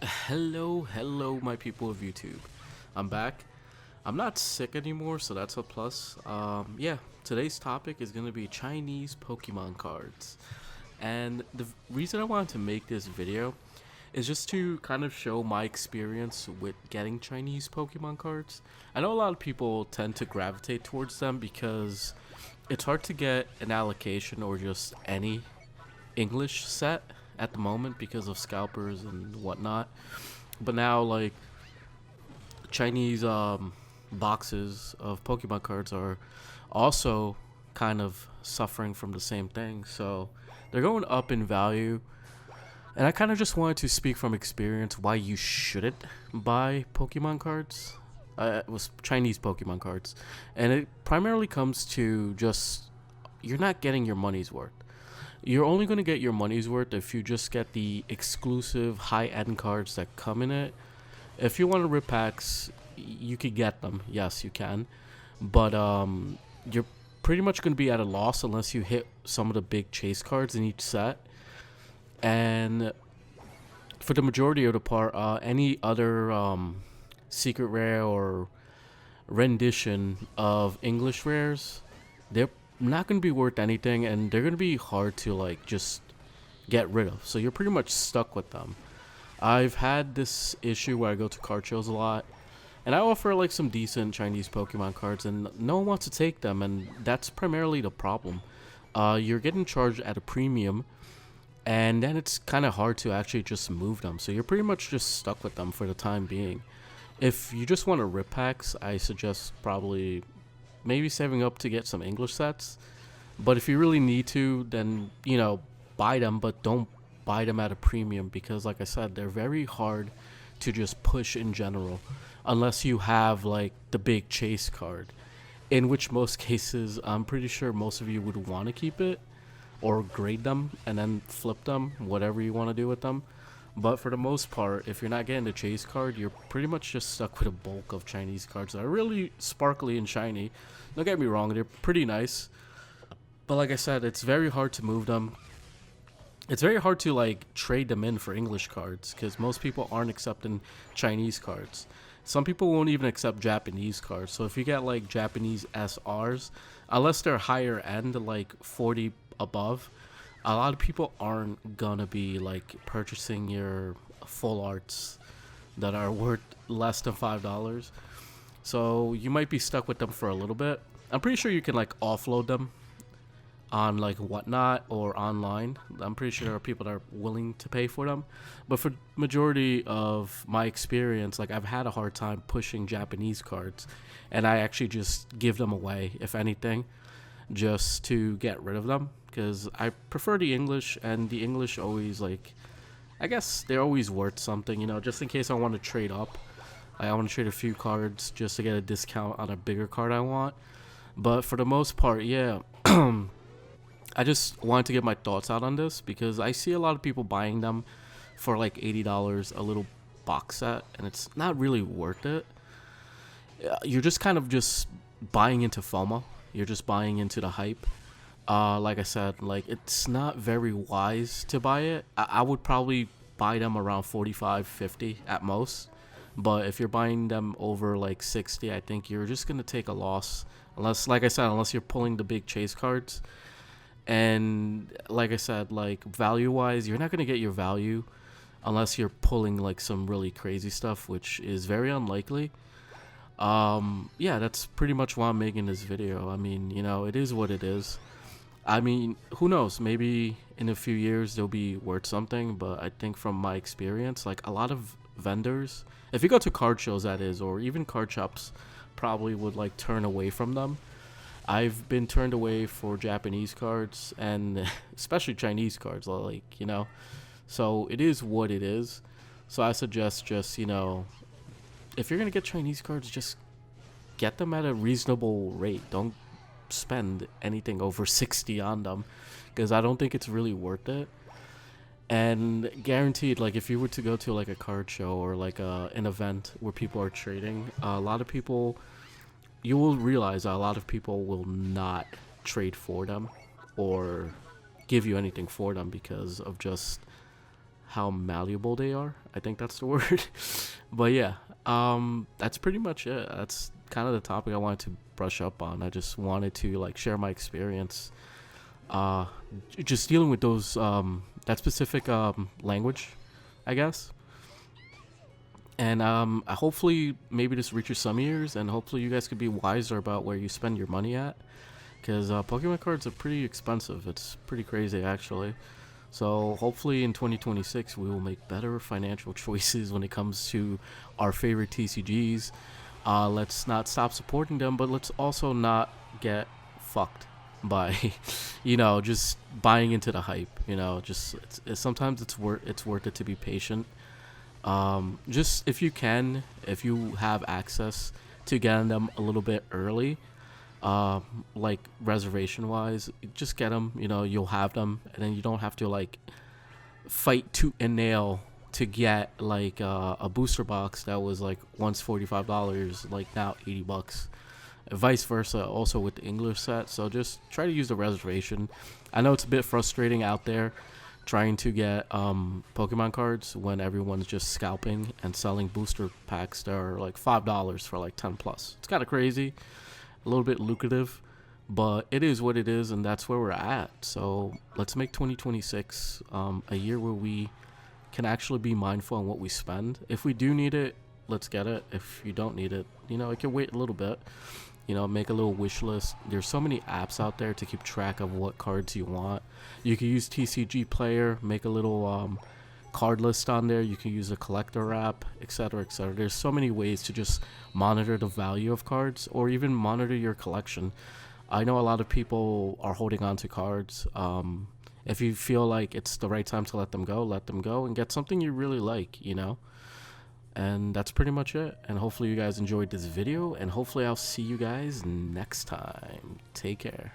Hello, my people of YouTube. I'm back. I'm not sick anymore, so that's a plus. Yeah, today's topic is going to be Chinese Pokemon cards. And the reason I wanted to make this video is just to kind of show my experience with getting Chinese Pokemon cards. I know a lot of people tend to gravitate towards them because it's hard to get an allocation or just any English set at the moment because of scalpers and whatnot. But now, like, Chinese boxes of Pokemon cards are also kind of suffering from the same thing. So they're going up in value. And I kind of just wanted to speak from experience why you shouldn't buy Pokemon cards. It was Chinese Pokemon cards. And it primarily comes to just you're not getting your money's worth. You're only going to get your money's worth if you just get the exclusive high-end cards that come in it. If you want to rip packs, you could get them. Yes, you can. But you're pretty much going to be at a loss unless you hit some of the big chase cards in each set. And for the majority of the part, any other secret rare or rendition of English rares, they're not going to be worth anything, and they're going to be hard to like just get rid of. So you're pretty much stuck with them. I've had this issue where I go to card shows a lot, and I offer like some decent Chinese Pokemon cards, and no one wants to take them, and that's primarily the problem. You're getting charged at a premium, and then it's kind of hard to actually just move them. So you're pretty much just stuck with them for the time being. If you just want to rip packs, I suggest probably maybe saving up to get some English sets. But if you really need to, then, buy them, but don't buy them at a premium because, like I said, they're very hard to just push in general unless you have, like, the big chase card, in which most cases, I'm pretty sure most of you would want to keep it or grade them and then flip them, whatever you want to do with them. But for the most part, if you're not getting the chase card, you're pretty much just stuck with a bulk of Chinese cards that are really sparkly and shiny. Don't get me wrong, they're pretty nice. But like I said, it's very hard to move them. It's very hard to like trade them in for English cards because most people aren't accepting Chinese cards. Some people won't even accept Japanese cards. So if you get like Japanese SRs, unless they're higher end, like 40 above, a lot of people aren't gonna be like purchasing your full arts that are worth less than $5. So you might be stuck with them for a little bit. I'm pretty sure you can like offload them on like Whatnot or online. I'm pretty sure there are people that are willing to pay for them. But for majority of my experience, like I've had a hard time pushing Japanese cards, and I actually just give them away, if anything, just to get rid of them because I prefer the English, and the English always like, I guess they're always worth something, just in case I want to trade up. I want to trade a few cards just to get a discount on a bigger card I want. But for the most part, yeah, I just wanted to get my thoughts out on this because I see a lot of people buying them for like $80 a little box set, and it's not really worth it. You're just kind of just buying into FOMO. You're just buying into the hype. Like I said, like it's not very wise to buy it. I would probably buy them around 45, 50 at most. But if you're buying them over like 60, I think you're just gonna take a loss. Unless, like I said, unless you're pulling the big chase cards. And like I said, like value wise, you're not gonna get your value unless you're pulling like some really crazy stuff, which is very unlikely. Yeah, that's pretty much why I'm making this video. I mean, it is what it is. I mean, who knows? Maybe in a few years they'll be worth something, but I think from my experience, like a lot of vendors, if you go to card shows, that is, or even card shops, probably would like turn away from them. I've been turned away for Japanese cards and especially Chinese cards, like, so it is what it is. So I suggest just, if you're going to get Chinese cards, just get them at a reasonable rate. Don't spend anything over 60 on them because I don't think it's really worth it. And guaranteed, like if you were to go to like a card show or like an event where people are trading, a lot of people, you will realize a lot of people will not trade for them or give you anything for them because of just how malleable they are. I think that's the word. But yeah, that's pretty much it. That's kind of the topic I wanted to brush up on. I just wanted to like share my experience, uh, just dealing with those that specific language, I guess. And hopefully maybe this reaches some ears, and hopefully you guys could be wiser about where you spend your money at, because Pokemon cards are pretty expensive. It's pretty crazy actually. So hopefully in 2026 we will make better financial choices when it comes to our favorite TCGs. Let's not stop supporting them, but let's also not get fucked by, just buying into the hype. Just sometimes it's worth it to be patient. Just if you can, if you have access to getting them a little bit early, like reservation wise, just get them. You'll have them, and then you don't have to like fight tooth and nail to get like a booster box that was like once $45, like now $80. Vice versa, also with the English set. So just try to use the reservation. I know it's a bit frustrating out there trying to get Pokemon cards when everyone's just scalping and selling booster packs that are like $5 for like 10 plus. It's kind of crazy, a little bit lucrative, but it is what it is, and that's where we're at. So let's make 2026 a year where we can actually be mindful on what we spend. If we do need it, let's get it. If you don't need it, it can wait a little bit. Make a little wish list. There's so many apps out there to keep track of what cards you want. You can use TCG Player, make a little card list on there. You can use a collector app, etc., etc. There's so many ways to just monitor the value of cards, or even monitor your collection. I know a lot of people are holding on to cards. If you feel like it's the right time to let them go and get something you really like. And that's pretty much it. And hopefully you guys enjoyed this video, and hopefully I'll see you guys next time. Take care.